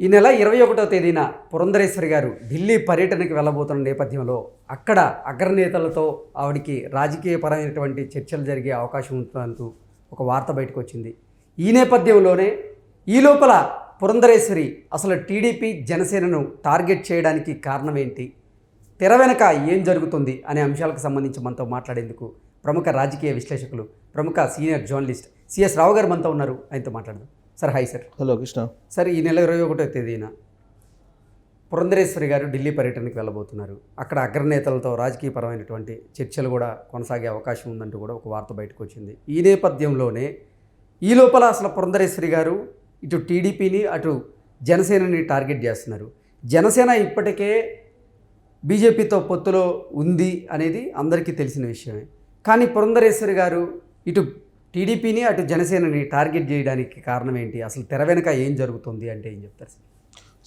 ఈ నెల 21వ తేదీన పురంధరేశ్వరి గారు ఢిల్లీ పర్యటనకి వెళ్ళబోతున్న నేపథ్యంలో అక్కడ అగ్రనేతలతో ఆవిడికి రాజకీయపరమైనటువంటి చర్చలు జరిగే అవకాశం ఉంటున్నందుకు ఒక వార్త బయటకు వచ్చింది. ఈ నేపథ్యంలోనే ఈ లోపల పురంధరేశ్వరి అసలు టీడీపీ జనసేనను టార్గెట్ చేయడానికి కారణం ఏంటి, తెర వెనక ఏం జరుగుతుంది అనే అంశాలకు సంబంధించి మనతో మాట్లాడేందుకు ప్రముఖ రాజకీయ విశ్లేషకులు, ప్రముఖ సీనియర్ జర్నలిస్ట్ సిఎస్ రావు గారు మనతో ఉన్నారు. ఆయనతో మాట్లాడదాం. Sir, hi sir. Hello Krishna. Sir, ఈ నెల 21వ తేదీన పురంధరేశ్వరి గారు ఢిల్లీ పర్యటనకి వెళ్ళబోతున్నారు. అక్కడ అగ్రనేతలతో రాజకీయపరమైనటువంటి చర్చలు కూడా కొనసాగే అవకాశం ఉందంటూ కూడా ఒక వార్త బయటకు వచ్చింది. ఈ నేపథ్యంలోనే ఈ లోపల అసలు పురంధరేశ్వరి గారు ఇటు టీడీపీని అటు జనసేనని టార్గెట్ చేస్తున్నారు. జనసేన ఇప్పటికే బీజేపీతో పొత్తులో ఉంది అనేది అందరికీ తెలిసిన విషయమే. కానీ పురంధరేశ్వరి గారు ఇటు టీడీపీని అటు జనసేనని టార్గెట్ చేయడానికి కారణం ఏంటి, అసలు తెర వెనక ఏం జరుగుతుంది అంటే ఏం చెప్తారు సార్?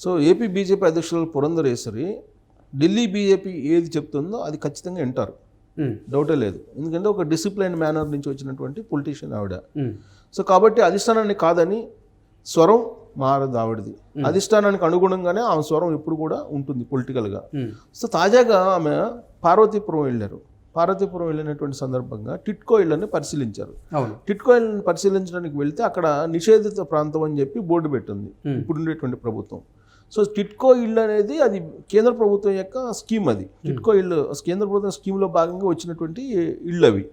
సో ఏపీ బీజేపీ అధ్యక్షులు పురంధరేశ్వరి ఢిల్లీ బీజేపీ ఏది చెప్తుందో అది ఖచ్చితంగా వింటారు, డౌటే లేదు. ఎందుకంటే ఒక డిసిప్లైన్ మేనర్ నుంచి వచ్చినటువంటి పొలిటీషియన్ ఆవిడ. సో కాబట్టి అధిష్టానాన్ని కాదని స్వరం మారదు ఆవిడది. అధిష్టానానికి అనుగుణంగానే ఆమె స్వరం ఎప్పుడు కూడా ఉంటుంది పొలిటికల్గా. సో తాజాగా ఆమె పార్వతీపురం వెళ్ళారు. పార్వతీపురం వెళ్ళినటువంటి సందర్భంగా టిట్కో ఇళ్లని పరిశీలించారు. టిట్కో ఇళ్లను పరిశీలించడానికి వెళ్తే అక్కడ నిషేధిత ప్రాంతం అని చెప్పి బోర్డు పెట్టింది ఇప్పుడు ఉండేటువంటి ప్రభుత్వం. సో టిట్కో ఇళ్ళు అనేది అది కేంద్ర ప్రభుత్వం యొక్క స్కీమ్. అది టిట్కో ఇళ్ళు కేంద్ర ప్రభుత్వం స్కీమ్లో భాగంగా వచ్చినటువంటి ఇళ్ళు అవి.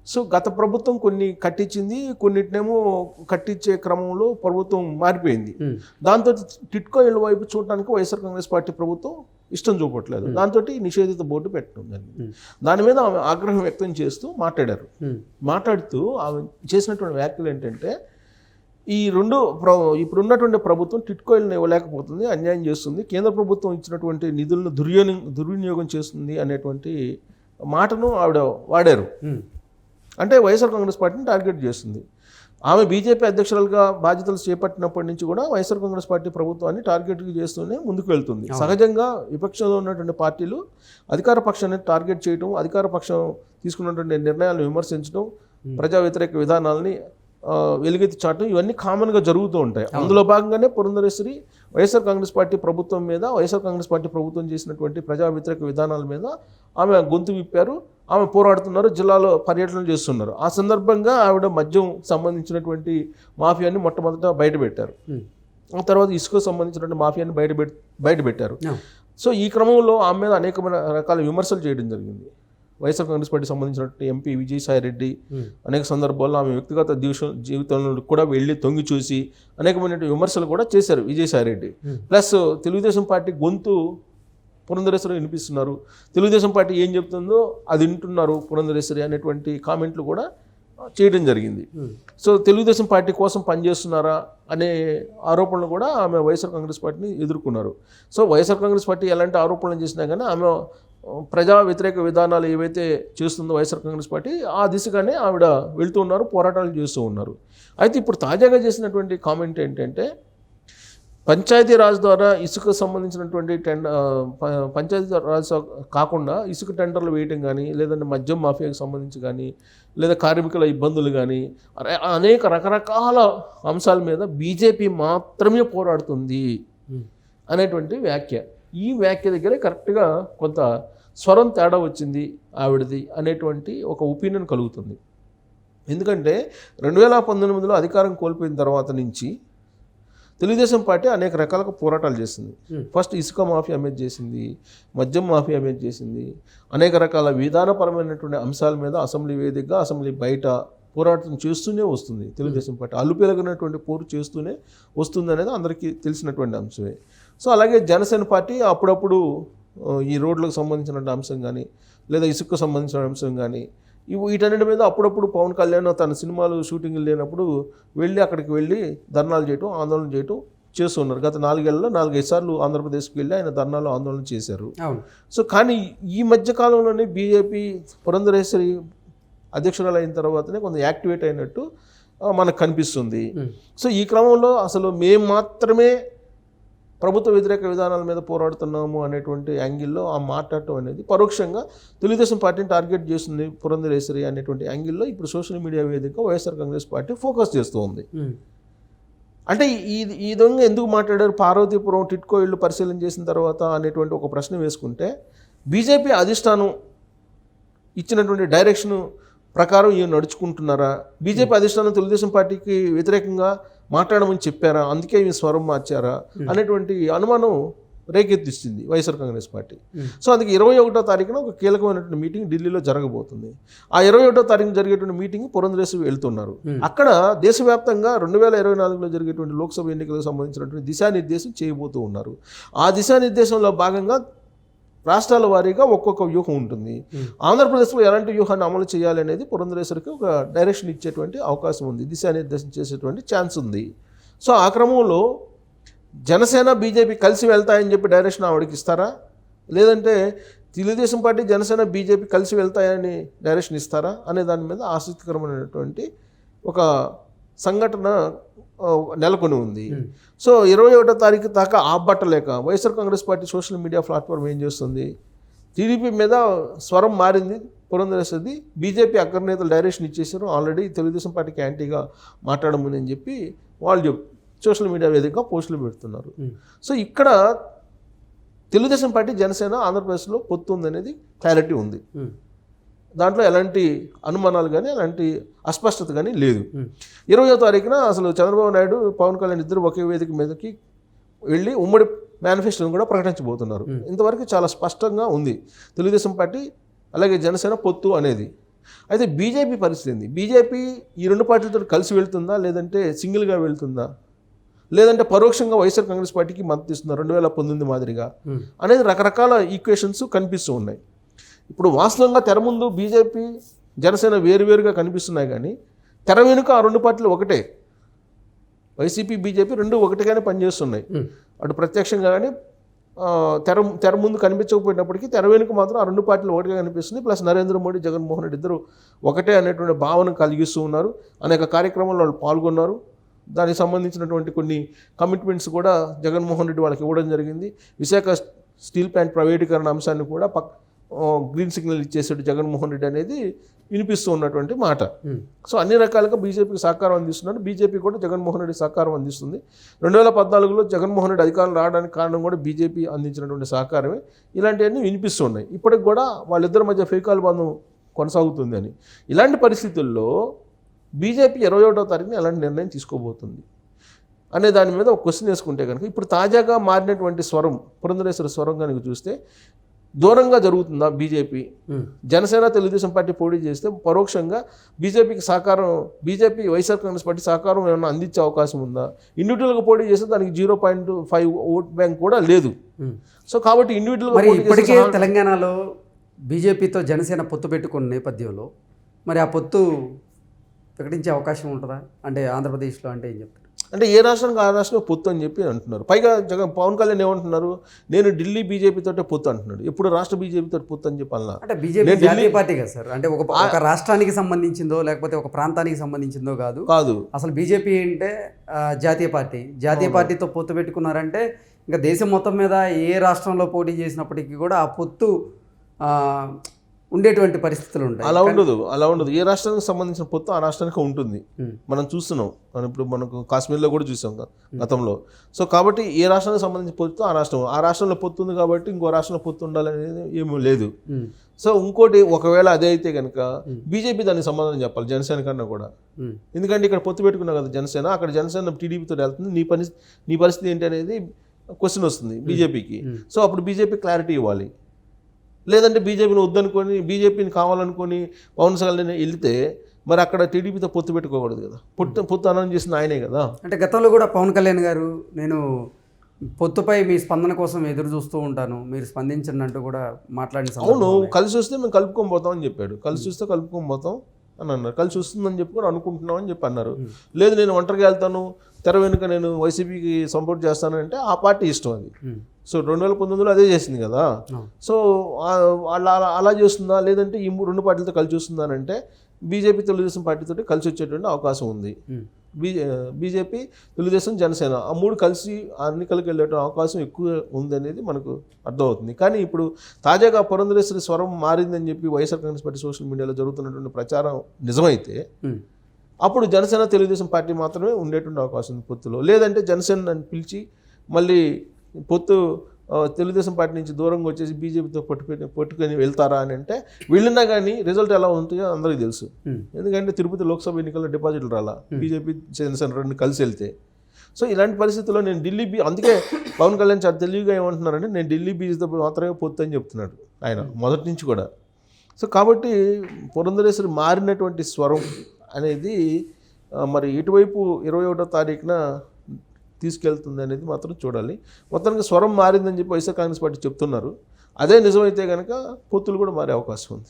సో గత ప్రభుత్వం కొన్ని కట్టించింది, కొన్నిటినేమో కట్టించే క్రమంలో ప్రభుత్వం మారిపోయింది. దాంతో టిట్కో ఇళ్ళ వైపు చూడటానికి వైఎస్ఆర్ కాంగ్రెస్ పార్టీ ప్రభుత్వం ఇష్టం చూపట్లేదు. దాంతో నిషేధిత బోర్డు పెట్టడం జరిగింది. దాని మీద ఆమె ఆగ్రహం వ్యక్తం చేస్తూ మాట్లాడారు. మాట్లాడుతూ ఆమె చేసినటువంటి వ్యాఖ్యలు ఏంటంటే, ఈ ఇప్పుడున్నటువంటి ప్రభుత్వం టిట్కో ఇళ్ళని ఇవ్వలేకపోతుంది, అన్యాయం చేస్తుంది, కేంద్ర ప్రభుత్వం ఇచ్చినటువంటి నిధులను దుర్వినియోగం చేస్తుంది అనేటువంటి మాటను ఆవిడ వాడారు. అంటే వైఎస్ఆర్ కాంగ్రెస్ పార్టీని టార్గెట్ చేస్తుంది. ఆమె బీజేపీ అధ్యక్షురాలుగా బాధ్యతలు చేపట్టినప్పటి నుంచి కూడా వైఎస్ఆర్ కాంగ్రెస్ పార్టీ ప్రభుత్వాన్ని టార్గెట్ చేస్తూనే ముందుకు వెళ్తుంది. సహజంగా విపక్షంలో ఉన్నటువంటి పార్టీలు అధికార పక్షాన్ని టార్గెట్ చేయడం, అధికార పక్షం తీసుకున్నటువంటి నిర్ణయాలను విమర్శించడం, ప్రజా వ్యతిరేక విధానాలని వెలుగెత్తి చాటం, ఇవన్నీ కామన్గా జరుగుతూ ఉంటాయి. అందులో భాగంగానే పురంధరేశ్వరి వైఎస్ఆర్ కాంగ్రెస్ పార్టీ ప్రభుత్వం మీద, వైఎస్ఆర్ కాంగ్రెస్ పార్టీ ప్రభుత్వం చేసినటువంటి ప్రజా వ్యతిరేక విధానాల మీద ఆమె గొంతు విప్పారు. ఆమె పోరాడుతున్నారు, జిల్లాలో పర్యటనలు చేస్తున్నారు. ఆ సందర్భంగా ఆవిడ మద్యం సంబంధించినటువంటి మాఫియాని మొట్టమొదట బయటపెట్టారు. ఆ తర్వాత ఇసుక సంబంధించినటువంటి మాఫియాని బయటపెట్టారు. సో ఈ క్రమంలో ఆమె మీద అనేక రకాల విమర్శలు చేయడం జరిగింది. వైఎస్ఆర్ కాంగ్రెస్ పార్టీ సంబంధించినటువంటి ఎంపీ విజయసాయి రెడ్డి అనేక సందర్భాల్లో ఆమె వ్యక్తిగత జీవితంలో కూడా వెళ్ళి తొంగి చూసి అనేకమైన విమర్శలు కూడా చేశారు విజయసాయి రెడ్డి. ప్లస్ తెలుగుదేశం పార్టీ గొంతు పురంధరేశ్వరి వినిపిస్తున్నారు, తెలుగుదేశం పార్టీ ఏం చెప్తుందో అది వింటున్నారు పురంధరేశ్వరి అనేటువంటి కామెంట్లు కూడా చేయడం జరిగింది. సో తెలుగుదేశం పార్టీ కోసం పనిచేస్తున్నారా అనే ఆరోపణలు కూడా ఆమె వైఎస్ఆర్ కాంగ్రెస్ పార్టీని ఎదుర్కొన్నారు. సో వైఎస్ఆర్ కాంగ్రెస్ పార్టీ ఎలాంటి ఆరోపణలు చేసినా కానీ ఆమె ప్రజా వ్యతిరేక విధానాలు ఏవైతే చేస్తుందో వైఎస్ఆర్ కాంగ్రెస్ పార్టీ ఆ దిశగానే ఆవిడ వెళ్తూ ఉన్నారు, పోరాటాలు చేస్తూ ఉన్నారు. అయితే ఇప్పుడు తాజాగా చేసినటువంటి కామెంట్ ఏంటంటే, పంచాయతీరాజ్ ద్వారా ఇసుక సంబంధించినటువంటి పంచాయతీరాజ్ కాకుండా ఇసుక టెండర్లు వేయటం కానీ, లేదంటే మద్యం మాఫియాకి సంబంధించి కానీ, లేదా కార్మికుల ఇబ్బందులు కానీ, అనేక రకరకాల అంశాల మీద బీజేపీ మాత్రమే పోరాడుతుంది అనేటువంటి వ్యాఖ్య. ఈ వ్యాఖ్య దగ్గరే కరెక్ట్గా కొంత స్వరం తేడా వచ్చింది ఆవిడది అనేటువంటి ఒక ఒపీనియన్ కలుగుతుంది. ఎందుకంటే 2019లో అధికారం కోల్పోయిన తర్వాత నుంచి తెలుగుదేశం పార్టీ అనేక రకాలుగా పోరాటాలు చేసింది. ఫస్ట్ ఇసుక మాఫియా మీద చేసింది, మద్యం మాఫియా మీద చేసింది, అనేక రకాల విధానపరమైనటువంటి అంశాల మీద అసెంబ్లీ వేదికగా, అసెంబ్లీ బయట పోరాటం చేస్తూనే వస్తుంది తెలుగుదేశం పార్టీ. అల్లుపెలగినటువంటి పోరు చేస్తూనే వస్తుంది అనేది అందరికీ తెలిసినటువంటి అంశమే. సో అలాగే జనసేన పార్టీ అప్పుడప్పుడు ఈ రోడ్లకు సంబంధించిన అంశం కానీ, లేదా ఇసుకు సంబంధించిన అంశం కానీ, వీటన్నిటి మీద అప్పుడప్పుడు పవన్ కళ్యాణ్ తన సినిమాలు షూటింగ్లు లేనప్పుడు అక్కడికి వెళ్ళి ధర్నాలు చేయటం, ఆందోళన చేయటం చేస్తున్నారు. గత 4 సార్లు ఆంధ్రప్రదేశ్కి వెళ్ళి ఆయన ధర్నాలు ఆందోళన చేశారు. సో కానీ ఈ మధ్యకాలంలోనే బీజేపీ పురంధరేశ్వరి అధ్యక్షురాలు అయిన తర్వాతనే కొంత యాక్టివేట్ అయినట్టు మనకు కనిపిస్తుంది. సో ఈ క్రమంలో అసలు మేము మాత్రమే ప్రభుత్వ వ్యతిరేక విధానాల మీద పోరాడుతున్నాము అనేటువంటి యాంగిల్లో ఆ మాట్లాడటం అనేది పరోక్షంగా తెలుగుదేశం పార్టీని టార్గెట్ చేస్తుంది పురంధరేశ్వరి అనేటువంటి యాంగిల్లో ఇప్పుడు సోషల్ మీడియా వేదిక వైఎస్ఆర్ కాంగ్రెస్ పార్టీ ఫోకస్ చేస్తూ ఉంది. అంటే ఈ విధంగా ఎందుకు మాట్లాడారు, పార్వతీపురం టిట్కో ఇళ్ళు పరిశీలన చేసిన తర్వాత అనేటువంటి ఒక ప్రశ్న వేసుకుంటే బీజేపీ అధిష్టానం ఇచ్చినటువంటి డైరెక్షన్ ప్రకారం ఈయన నడుచుకుంటున్నారా, బీజేపీ అధిష్టానం తెలుగుదేశం పార్టీకి వ్యతిరేకంగా మాట్లాడమని చెప్పారా, అందుకే ఈయన స్వరం మార్చారా అనేటువంటి అనుమానం రేకెత్తిస్తుంది వైఎస్ఆర్ కాంగ్రెస్ పార్టీ. సో అందుకే 21వ తారీఖున ఒక కీలకమైనటువంటి మీటింగ్ ఢిల్లీలో జరగబోతుంది. ఆ 21వ తారీఖున జరిగేటువంటి మీటింగ్ పురంధరేశ్వరి వెళ్తున్నారు. అక్కడ దేశవ్యాప్తంగా 2024లో జరిగేటువంటి లోక్సభ ఎన్నికలకు సంబంధించినటువంటి దిశానిర్దేశం చేయబోతూ ఉన్నారు. ఆ దిశానిర్దేశంలో భాగంగా రాష్ట్రాల వారీగా ఒక్కొక్క వ్యూహం ఉంటుంది. ఆంధ్రప్రదేశ్లో ఎలాంటి వ్యూహాన్ని అమలు చేయాలి అనేది పురంధరేశ్వరికి ఒక డైరెక్షన్ ఇచ్చేటువంటి అవకాశం ఉంది, దిశానిర్దేశం చేసేటువంటి ఛాన్స్ ఉంది. సో ఆ క్రమంలో జనసేన బీజేపీ కలిసి వెళ్తాయని చెప్పి డైరెక్షన్ ఆవిడకి ఇస్తారా, లేదంటే తెలుగుదేశం పార్టీ జనసేన బీజేపీ కలిసి వెళ్తాయని డైరెక్షన్ ఇస్తారా అనే దాని మీద ఆసక్తికరమైనటువంటి ఒక సంఘటన నెలకొని ఉంది. సో 21వ తారీఖు దాకా ఆపట్టలేక YSR Congress party social media platform ఏం చేస్తుంది, టీడీపీ మీద స్వరం మారింది పురంధరేశ్వరిది, బీజేపీ అగ్రనేతలు డైరెక్షన్ ఇచ్చేసారు, ఆల్రెడీ తెలుగుదేశం పార్టీకి యాంటీగా మాట్లాడమని అని చెప్పి వాళ్ళు సోషల్ మీడియా వేదికగా పోస్టులు పెడుతున్నారు. సో ఇక్కడ తెలుగుదేశం పార్టీ జనసేన ఆంధ్రప్రదేశ్లో పొత్తు ఉందనేది క్లారిటీ ఉంది, దాంట్లో ఎలాంటి అనుమానాలు కానీ ఎలాంటి అస్పష్టత కానీ లేదు. 20వ తారీఖున అసలు చంద్రబాబు నాయుడు పవన్ కళ్యాణ్ ఇద్దరు ఒకే వేదిక మీదకి వెళ్ళి ఉమ్మడి మేనిఫెస్టోను కూడా ప్రకటించబోతున్నారు. ఇంతవరకు చాలా స్పష్టంగా ఉంది తెలుగుదేశం పార్టీ అలాగే జనసేన పొత్తు అనేది. అయితే బీజేపీ పరిస్థితి ఏంది, బీజేపీ ఈ రెండు పార్టీలతో కలిసి వెళ్తుందా, లేదంటే సింగిల్గా వెళ్తుందా, లేదంటే పరోక్షంగా వైఎస్ఆర్ కాంగ్రెస్ పార్టీకి మద్దతు ఇస్తున్నారు 2019 మాదిరిగా అనేది రకరకాల ఈక్వేషన్స్ కనిపిస్తూ ఉన్నాయి. ఇప్పుడు వాస్తవంగా తెర ముందు బీజేపీ జనసేన వేరువేరుగా కనిపిస్తున్నాయి, కానీ తెర వెనుక ఆ రెండు పార్టీలు ఒకటే, వైసీపీ బీజేపీ రెండు ఒకటిగానే పనిచేస్తున్నాయి. అటు ప్రత్యక్షంగా కానీ తెర ముందు కనిపించకపోయినప్పటికీ తెర వెనుక మాత్రం ఆ రెండు పార్టీలు ఒకటిగా కనిపిస్తుంది. ప్లస్ నరేంద్ర మోడీ జగన్మోహన్ రెడ్డి ఇద్దరు ఒకటే అనేటువంటి భావన కలిగిస్తూ ఉన్నారు. అనేక కార్యక్రమాల్లో వాళ్ళు పాల్గొన్నారు. దానికి సంబంధించినటువంటి కొన్ని కమిట్మెంట్స్ కూడా జగన్మోహన్ రెడ్డి వాళ్ళకి ఇవ్వడం జరిగింది. విశాఖ స్టీల్ ప్లాంట్ ప్రైవేటీకరణ అంశాన్ని కూడా గ్రీన్ సిగ్నల్ ఇచ్చేసాడు జగన్మోహన్ రెడ్డి అనేది వినిపిస్తూ ఉన్నటువంటి మాట. సో అన్ని రకాలుగా బీజేపీకి సహకారం అందిస్తున్నాడు, బీజేపీ కూడా జగన్మోహన్ రెడ్డి సహకారం అందిస్తుంది. 2014లో జగన్మోహన్ రెడ్డి అధికారం రావడానికి కారణం కూడా బీజేపీ అందించినటువంటి సహకారమే. ఇలాంటివన్నీ వినిపిస్తూ ఉన్నాయి. ఇప్పటికి కూడా వాళ్ళిద్దరి మధ్య ఫేకాల్ బంధం కొనసాగుతుంది అని. ఇలాంటి పరిస్థితుల్లో బీజేపీ 21వ తారీఖున ఎలాంటి నిర్ణయం తీసుకోబోతుంది అనే దాని మీద ఒక క్వశ్చన్ వేసుకుంటే కనుక ఇప్పుడు తాజాగా మారినటువంటి స్వరం పురంధరేశ్వరి స్వరం కనుక చూస్తే దూరంగా జరుగుతుందా బీజేపీ, జనసేన తెలుగుదేశం పార్టీ పోటీ చేస్తే పరోక్షంగా బీజేపీకి సహకారం, బీజేపీ వైఎస్ఆర్ కాంగ్రెస్ పార్టీ సహకారం ఏమైనా అందించే అవకాశం ఉందా, ఇండివిజువల్గా పోటీ చేస్తే దానికి 0.5 ఓట్ బ్యాంక్ కూడా లేదు. సో కాబట్టి ఇప్పటికే తెలంగాణలో బీజేపీతో జనసేన పొత్తు పెట్టుకున్న నేపథ్యంలో మరి ఆ పొత్తు ప్రకటించే అవకాశం ఉంటుందా, అంటే ఆంధ్రప్రదేశ్లో అంటే ఏం చెప్తారు, అంటే ఏ రాష్ట్రానికి ఆ రాష్ట్రంలో పొత్తు అని చెప్పి అంటున్నారు. పైగా పవన్ కళ్యాణ్ ఏమంటున్నారు, నేను ఢిల్లీ బీజేపీతో పొత్తు అంటున్నాడు. ఇప్పుడు రాష్ట్ర బీజేపీతో పొత్తు అని చెప్పి అన్నా, అంటే బీజేపీ జాతీయ పార్టీ కదా సార్, అంటే ఒక రాష్ట్రానికి సంబంధించిందో లేకపోతే ఒక ప్రాంతానికి సంబంధించిందో కాదు. అసలు బీజేపీ అంటే జాతీయ పార్టీతో పొత్తు పెట్టుకున్నారంటే ఇంకా దేశం మొత్తం మీద ఏ రాష్ట్రంలో పోటీ చేసినప్పటికీ కూడా ఆ పొత్తు ఉండేటువంటి పరిస్థితులు ఉంటాయి. అలా ఉండదు. ఏ రాష్ట్రానికి సంబంధించిన పొత్తు ఆ రాష్ట్రానికి ఉంటుంది. మనం చూస్తున్నాం, ఇప్పుడు మనకు కాశ్మీర్లో కూడా చూసాం గతంలో. సో కాబట్టి ఏ రాష్ట్రానికి సంబంధించిన పొత్తు ఆ రాష్ట్రంలో పొత్తు ఉంది కాబట్టి ఇంకో రాష్ట్రంలో పొత్తు ఉండాలనేది ఏమీ లేదు. సో ఇంకోటి, ఒకవేళ అదే అయితే కనుక బీజేపీ దానికి సమాధానం చెప్పాలి జనసేన కన్నా కూడా. ఎందుకంటే ఇక్కడ పొత్తు పెట్టుకున్నా కదా జనసేన, అక్కడ జనసేన టీడీపీతో వెళ్తుంది, నీ పరిస్థితి ఏంటి అనేది క్వశ్చన్ వస్తుంది బీజేపీకి. సో అప్పుడు బీజేపీ క్లారిటీ ఇవ్వాలి. లేదంటే బీజేపీని వద్దనుకొని బీజేపీని కావాలనుకొని పవన్ కళ్యాణ్ వెళ్తే మరి అక్కడ టీడీపీతో పొత్తు పెట్టుకోకూడదు కదా. పొత్తు అనౌన్స్ చేసిన ఆయనే కదా. అంటే గతంలో కూడా పవన్ కళ్యాణ్ గారు నేను పొత్తుపై మీ స్పందన కోసం ఎదురు చూస్తూ ఉంటాను, మీరు స్పందించండి అంటూ కూడా మాట్లాడిన. అవును, కలిసి వస్తే మేము కలుపుకొని పోతాం అని చెప్పాడు. కలిసి వస్తే కలుపుకొని పోతాం అని అన్నారు. కలిసి వస్తుందని చెప్పి కూడా అనుకుంటున్నాం అని చెప్పి అన్నారు. లేదు నేను ఒంటరిగా వెళ్తాను, తెర వెనుక నేను వైసీపీకి సపోర్ట్ చేస్తానంటే ఆ పార్టీ ఇష్టం అది. సో 2019లో అదే చేసింది కదా. సో అలా చేస్తుందా, లేదంటే ఈ రెండు పార్టీలతో కలిసి వస్తుందా అంటే బీజేపీ తెలుగుదేశం పార్టీతో కలిసి వచ్చేటువంటి అవకాశం ఉంది. బీజేపీ తెలుగుదేశం జనసేన ఆ మూడు కలిసి ఎన్నికలకు వెళ్ళే అవకాశం ఎక్కువ ఉందనేది మనకు అర్థమవుతుంది. కానీ ఇప్పుడు తాజాగా పురంధరేశ్వరి స్వరం మారిందని చెప్పి వైఎస్ఆర్ కాంగ్రెస్ పార్టీ సోషల్ మీడియాలో జరుగుతున్నటువంటి ప్రచారం నిజమైతే అప్పుడు జనసేన తెలుగుదేశం పార్టీ మాత్రమే ఉండేటువంటి అవకాశం ఉంది పొత్తులో. లేదంటే జనసేన నన్ను పిలిచి మళ్ళీ పొత్తు తెలుగుదేశం పార్టీ నుంచి దూరంగా వచ్చేసి బీజేపీతో పట్టుకొని వెళ్తారా అని అంటే వెళ్ళినా కానీ రిజల్ట్ ఎలా ఉంటుందో అందరికీ తెలుసు. ఎందుకంటే తిరుపతి లోక్సభ ఎన్నికల్లో డిపాజిట్లు రాలా, బీజేపీ జనసేన రెండు కలిసి వెళ్తే. సో ఇలాంటి పరిస్థితుల్లో నేను ఢిల్లీ అందుకే పవన్ కళ్యాణ్ చాలా తెలివిగా ఏమంటున్నారంటే నేను ఢిల్లీ బీజేపీతో మాత్రమే పొత్తు అని చెప్తున్నాడు ఆయన మొదటి నుంచి కూడా. సో కాబట్టి పురంధరేశ్వరి మారినటువంటి స్వరం అనేది మరి ఇటువైపు 21వ తారీఖున తీసుకెళ్తుంది అనేది మాత్రం చూడాలి. మొత్తానికి స్వరం మారిందని చెప్పి వైఎస్ఆర్ కాంగ్రెస్ పార్టీ చెప్తున్నారు. అదే నిజమైతే కనుక పొత్తులు కూడా మారే అవకాశం ఉంది.